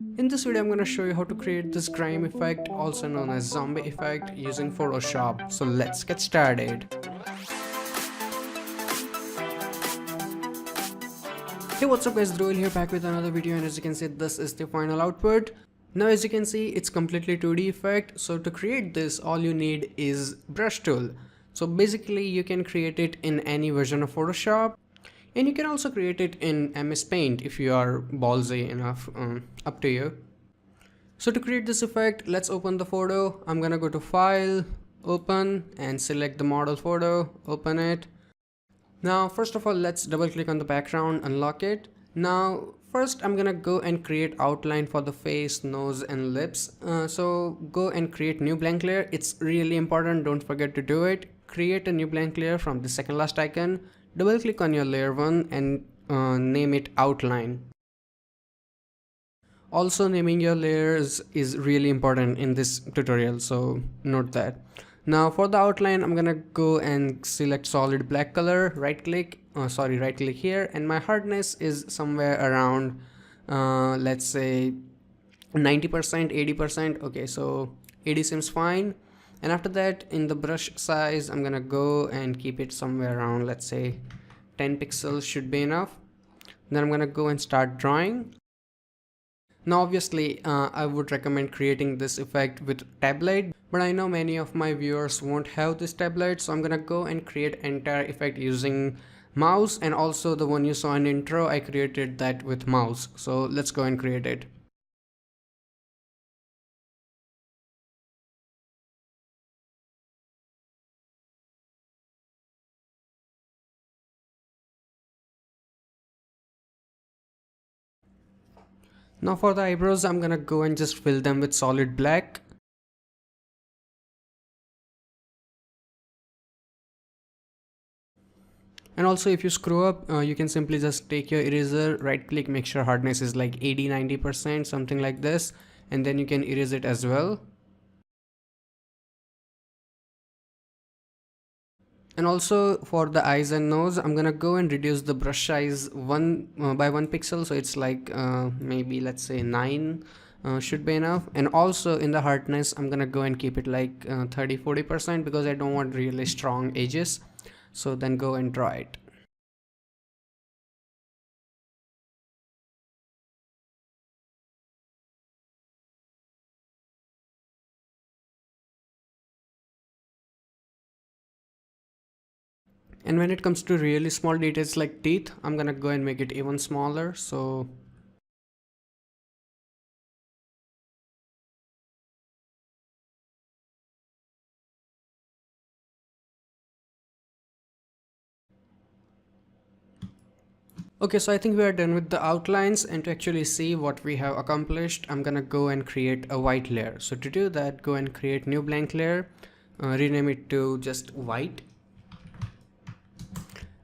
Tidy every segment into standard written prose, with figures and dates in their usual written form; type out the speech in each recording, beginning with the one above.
In this video, I'm going to show you how to create this grime effect, also known as zombie effect, using Photoshop. So let's get started. Hey, what's up guys, Dhruil here, back with another video, and as you can see, this is the final output. Now as you can see, it's completely 2D effect. So to create this, all you need is brush tool. So basically you can create it in any version of Photoshop. And you can also create it in MS Paint if you are ballsy enough, up to you. So to create this effect, let's open the photo. I'm gonna go to File, Open, and select the model photo, open it. Now first of all, let's double click on the background, unlock it. Now first I'm gonna go and create outline for the face, nose, and lips. So go and create new blank layer. It's really important, don't forget to do it. Create a new blank layer from the second last icon. Double click on your layer 1 and name it outline. Also, naming your layers is really important in this tutorial, so note that. Now for the outline, I'm gonna go and select solid black color, right click here, and my hardness is somewhere around let's say 90%, 80%. Okay, so 80 seems fine. And after that, in the brush size, I'm gonna go and keep it somewhere around, let's say 10 pixels should be enough. Then I'm gonna go and start drawing. Now obviously I would recommend creating this effect with tablet, but I know many of my viewers won't have this tablet, so I'm gonna go and create entire effect using mouse, and also the one you saw in intro, I created that with mouse. So let's go and create it. Now for the eyebrows, I'm gonna go and just fill them with solid black. And also if you screw up, you can simply just take your eraser, right click, make sure hardness is like 80-90%, something like this, and then you can erase it as well. And also for the eyes and nose, I'm gonna go and reduce the brush size by 1 pixel, so it's like maybe let's say 9 should be enough. And also in the hardness, I'm gonna go and keep it like 30-40% because I don't want really strong edges. So then go and draw it. And when it comes to really small details like teeth, I'm gonna go and make it even smaller. So okay, so I think we are done with the outlines, and to actually see what we have accomplished, I'm gonna go and create a white layer. So to do that, go and create new blank layer, rename it to just white,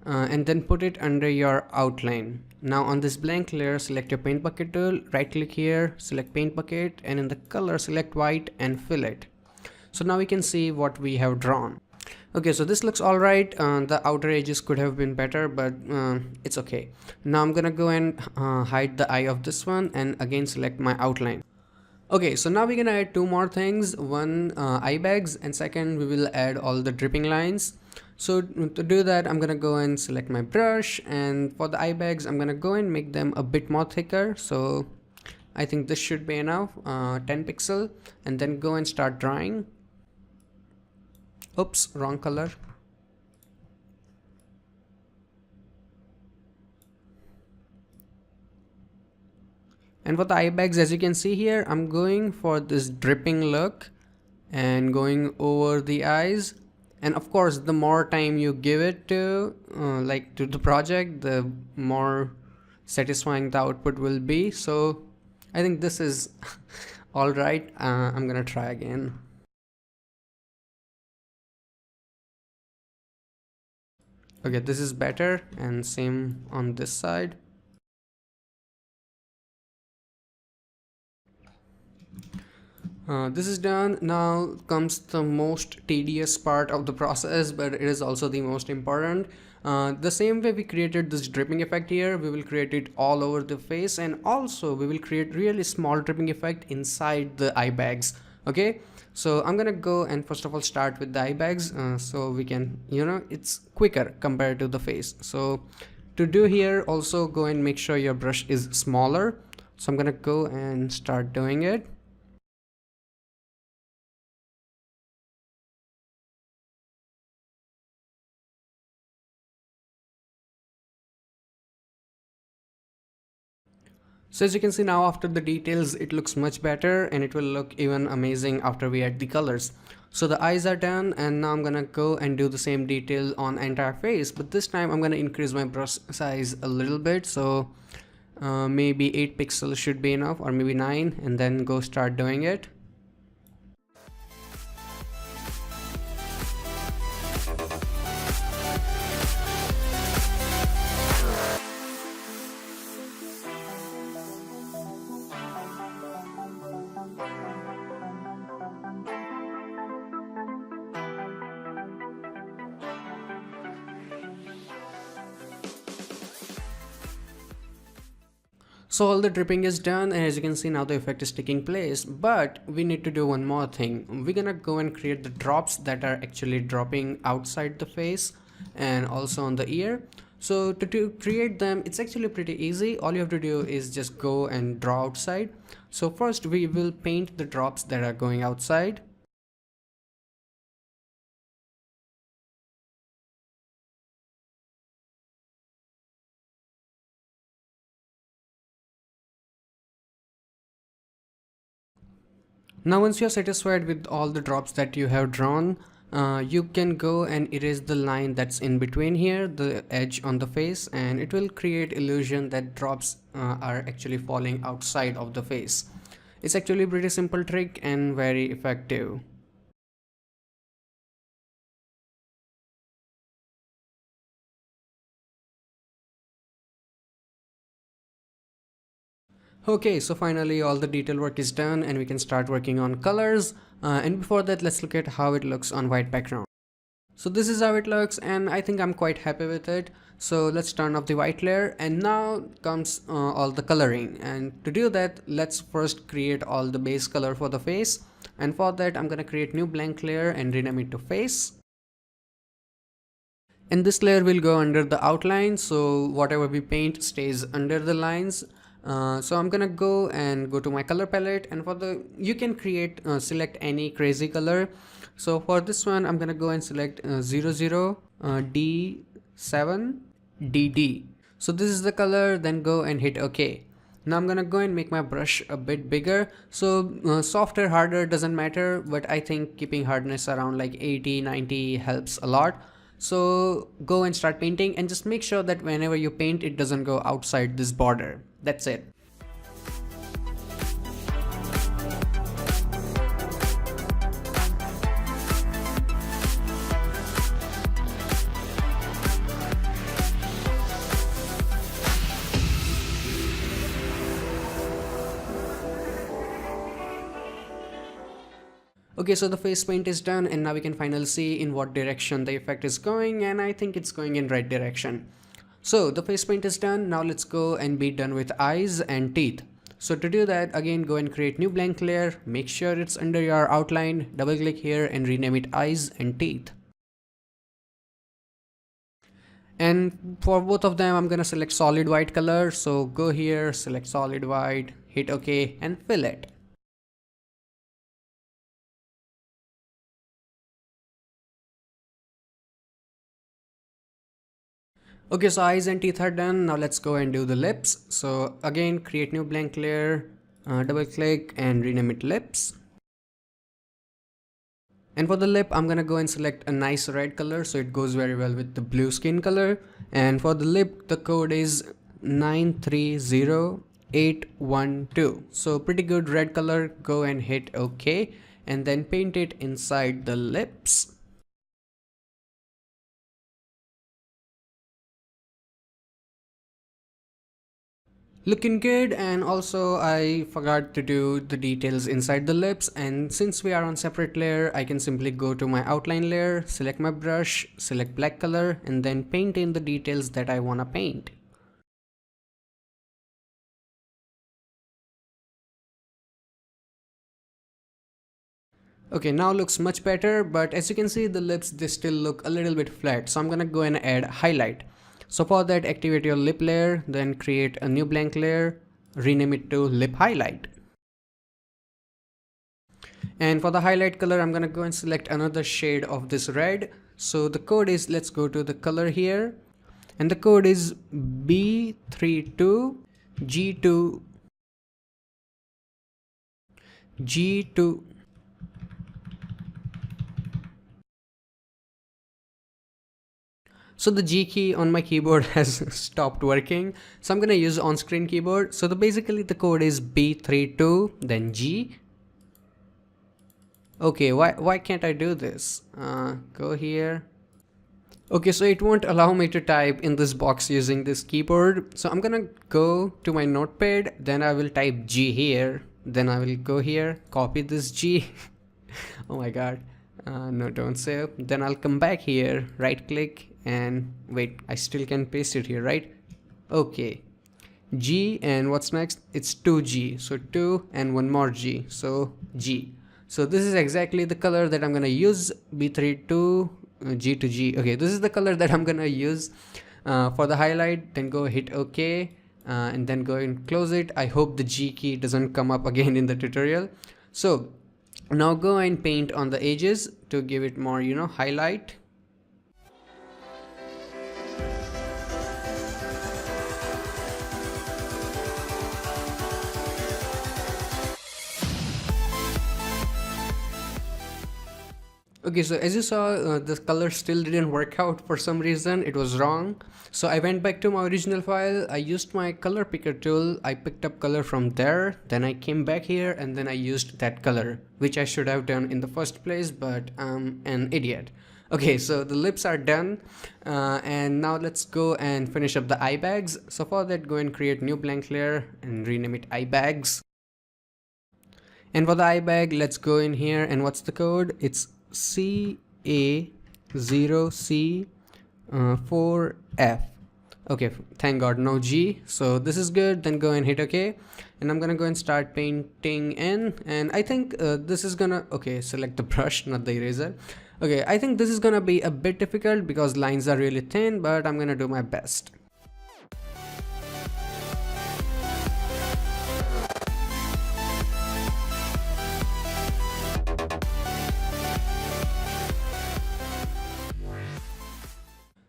and then put it under your outline. Now on this blank layer, select your paint bucket tool, right click here, select paint bucket, and in the color select white and fill it. So now we can see what we have drawn. Okay, so this looks all right. The outer edges could have been better, but it's okay. Now I'm gonna go and hide the eye of this one, and again select my outline. Okay, so now we're gonna add two more things. One, eye bags, and second, we will add all the dripping lines. So to do that, I'm gonna go and select my brush, and for the eye bags, I'm gonna go and make them a bit more thicker. So I think this should be enough, 10 pixel, and then go and start drawing. Oops, wrong color. And for the eye bags, as you can see here, I'm going for this dripping look and going over the eyes. And of course, the more time you give it to to the project, the more satisfying the output will be. So I think this is all right. I'm gonna try again. Okay, this is better, and same on this side. This is done. Now comes the most tedious part of the process, but it is also the most important. The same way we created this dripping effect here, we will create it all over the face, and also we will create really small dripping effect inside the eye bags. Okay, so I'm gonna go and first of all start with the eye bags, so we can, it's quicker compared to the face. So to do here, also go and make sure your brush is smaller. So I'm gonna go and start doing it. So as you can see now, after the details, it looks much better, and it will look even amazing after we add the colors. So the eyes are done, and now I'm gonna go and do the same detail on entire face, but this time I'm gonna increase my brush size a little bit. So maybe 8 pixels should be enough, or maybe 9, and then go start doing it. So all the dripping is done, and as you can see now the effect is taking place, but we need to do one more thing. We're gonna go and create the drops that are actually dropping outside the face and also on the ear. So to create them, it's actually pretty easy. All you have to do is just go and draw outside. So first we will paint the drops that are going outside. Now once you're satisfied with all the drops that you have drawn, you can go and erase the line that's in between here, the edge on the face, and it will create illusion that drops are actually falling outside of the face. It's actually a pretty simple trick and very effective. Okay, so finally all the detail work is done, and we can start working on colors. And before that, let's look at how it looks on white background. So this is how it looks, and I think I'm quite happy with it. So let's turn off the white layer, and now comes all the coloring. And to do that, let's first create all the base color for the face. And for that, I'm gonna create new blank layer and rename it to face. And this layer will go under the outline, so whatever we paint stays under the lines. So I'm gonna go to my color palette, and for the you can create select any crazy color. So for this one I'm gonna go and select 00 D7 DD. So this is the color, then go and hit OK. Now I'm gonna go and make my brush a bit bigger. So softer, harder doesn't matter, but I think keeping hardness around like 80-90 helps a lot. So go and start painting, and just make sure that whenever you paint, it doesn't go outside this border. That's it. Okay, so the face paint is done, and now we can finally see in what direction the effect is going, and I think it's going in right direction. So the face paint is done. Now let's go and be done with eyes and teeth. So to do that, again go and create new blank layer, make sure it's under your outline, double click here and rename it eyes and teeth. And for both of them I'm gonna select solid white color, so go here, select solid white, hit OK and fill it. Okay, so eyes and teeth are done. Now let's go and do the lips. So again, create new blank layer, double click and rename it lips. And for the lip, I'm gonna go and select a nice red color so it goes very well with the blue skin color. And for the lip, the code is 930812. So pretty good red color. Go and hit OK and then paint it inside the lips. Looking good, and also I forgot to do the details inside the lips, and since we are on separate layer, I can simply go to my outline layer, select my brush, select black color, and then paint in the details that I wanna paint. Okay, now looks much better, but as you can see the lips, they still look a little bit flat, so I'm gonna go and add highlight. So for that, activate your lip layer, then create a new blank layer, rename it to lip highlight. And for the highlight color, I'm gonna go and select another shade of this red. So the code is, let's go to the color here, and the code is B32G2 G2. So the G key on my keyboard has stopped working, so I'm gonna use on-screen keyboard. So basically the code is B32 then G. Okay, why can't I do this? Go here. Okay, so it won't allow me to type in this box using this keyboard. So I'm gonna go to my notepad, then I will type G here, then I will go here, copy this G. Oh my god. No, don't save. Then I'll come back here, right click, and wait, I still can paste it here, right? Okay, G, and what's next? It's 2G, so 2 and one more G, so G. So this is exactly the color that I'm gonna use, B32 G to G. Okay, this is the color that I'm gonna use for the highlight. Then go hit OK, and then go and close it. I hope the G key doesn't come up again in the tutorial. So now go and paint on the edges to give it more, highlight. Okay, so as you saw, the color still didn't work out for some reason. It was wrong. So I went back to my original file. I used my color picker tool. I picked up color from there. Then I came back here and then I used that color, which I should have done in the first place, but I'm an idiot. Okay, so the lips are done. And now let's go and finish up the eye bags. So for that, go and create new blank layer and rename it eye bags. And for the eye bag, let's go in here, and what's the code? It's CA0C4F. Okay, thank god, no G. So this is good. Then go and hit OK, and I'm gonna go and start painting in, and I think this is gonna, okay, select the brush, not the eraser. Okay, I think this is gonna be a bit difficult because lines are really thin, but I'm gonna do my best.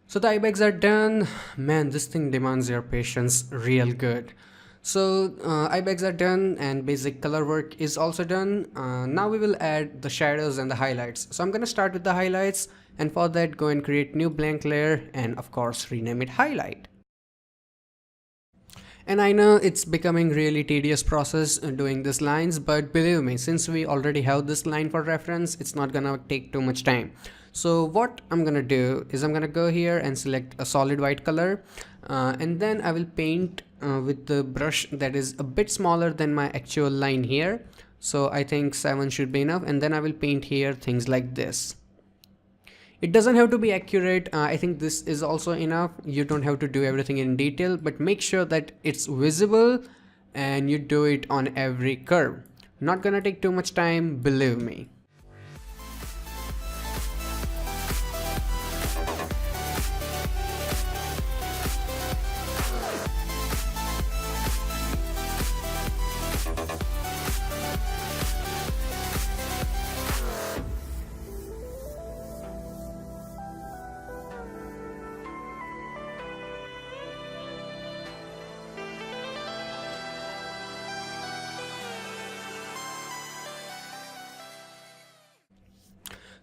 So the eye bags are done. Man, this thing demands your patience real good. So eye bags are done and basic color work is also done. Now we will add the shadows and the highlights. So I'm gonna start with the highlights, and for that go and create new blank layer and of course rename it highlight. And I know it's becoming really tedious process doing these lines, but believe me, since we already have this line for reference, it's not gonna take too much time. So what I'm gonna do is I'm gonna go here and select a solid white color, and then I will paint with the brush that is a bit smaller than my actual line here. So I think 7 should be enough, and then I will paint here things like this. It doesn't have to be accurate. I think this is also enough. You don't have to do everything in detail, but make sure that it's visible and you do it on every curve. Not gonna take too much time, believe me.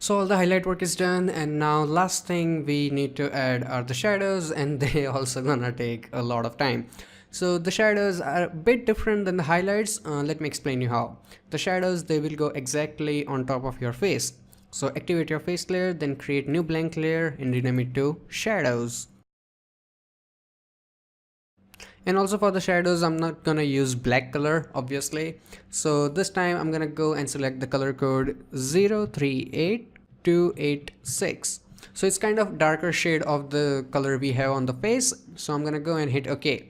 So all the highlight work is done, and now last thing we need to add are the shadows, and they also gonna take a lot of time. So the shadows are a bit different than the highlights. Let me explain you how. The shadows, they will go exactly on top of your face. So activate your face layer, then create new blank layer and rename it to shadows. And also for the shadows, I'm not gonna use black color, obviously. So this time I'm gonna go and select the color code 038286. So it's kind of darker shade of the color we have on the face. So I'm gonna go and hit OK.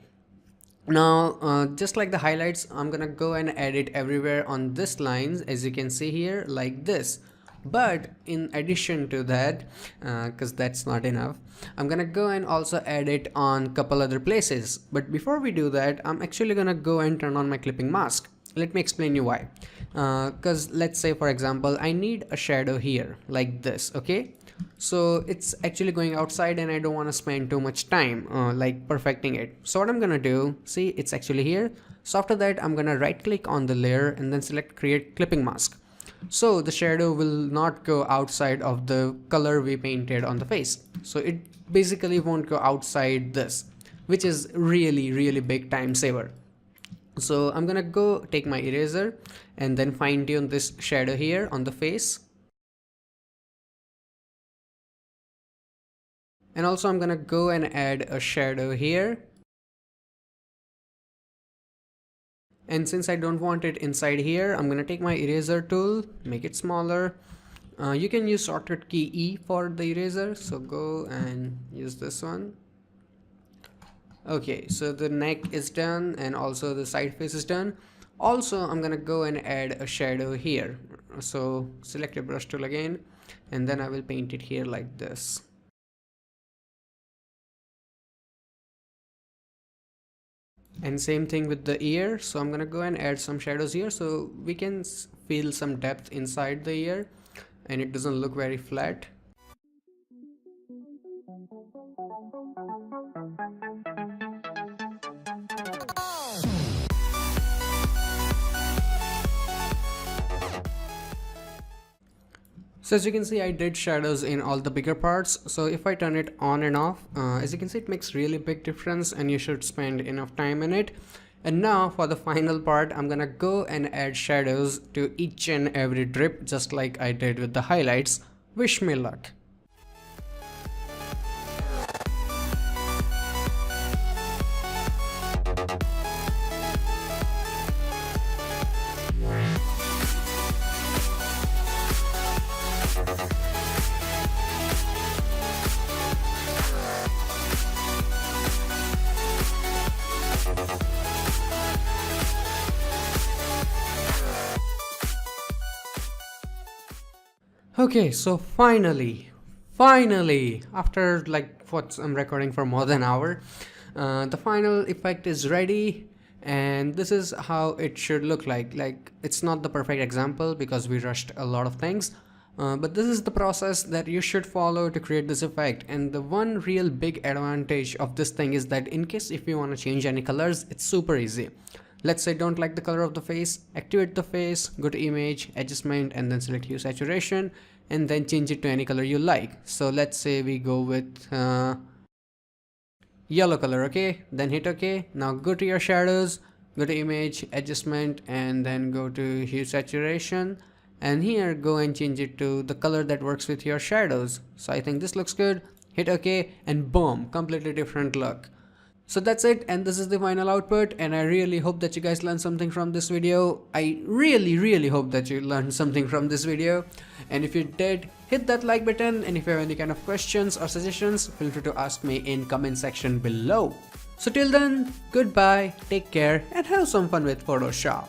Now, just like the highlights, I'm gonna go and add it everywhere on this lines, as you can see here, like this. But in addition to that, because that's not enough, I'm gonna go and also add it on couple other places. But before we do that, I'm actually gonna go and turn on my clipping mask. Let me explain you why. Because let's say, for example, I need a shadow here like this, okay? So it's actually going outside and I don't want to spend too much time like perfecting it. So what I'm gonna do, see, it's actually here. So after that, I'm gonna right click on the layer and then select create clipping mask. So the shadow will not go outside of the color we painted on the face. So it basically won't go outside this, which is really big time saver. So I'm gonna go take my eraser and then fine tune this shadow here on the face. And also I'm gonna go and add a shadow here. And since I don't want it inside here, I'm gonna take my eraser tool, make it smaller. You can use shortcut key E for the eraser, so go and use this one. Okay, so the neck is done and also the side face is done. Also, I'm gonna go and add a shadow here. So select your brush tool again, and then I will paint it here like this. And same thing with the ear. So I'm gonna go and add some shadows here so we can feel some depth inside the ear and it doesn't look very flat. So as you can see, I did shadows in all the bigger parts. So if I turn it on and off, as you can see, it makes really big difference and you should spend enough time in it. And now for the final part, I'm gonna go and add shadows to each and every drip, just like I did with the highlights. Wish me luck. Okay, so finally, after like what I'm recording for more than an hour, the final effect is ready, and this is how it should look like. Like, it's not the perfect example because we rushed a lot of things, but this is the process that you should follow to create this effect. And the one real big advantage of this thing is that in case if you want to change any colors, it's super easy. Let's say don't like the color of the face, activate the face, go to image, adjustment, and then select hue saturation, and then change it to any color you like. So let's say we go with yellow color, okay? Then hit OK. Now go to your shadows, go to image, adjustment, and then go to hue saturation. And here go and change it to the color that works with your shadows. So I think this looks good. Hit OK, and boom, completely different look. So that's it, and this is the final output, and I really hope that you guys learned something from this video. I really hope that you learned something from this video, and if you did, hit that like button, and if you have any kind of questions or suggestions, feel free to ask me in comment section below. So till then, goodbye, take care, and have some fun with Photoshop.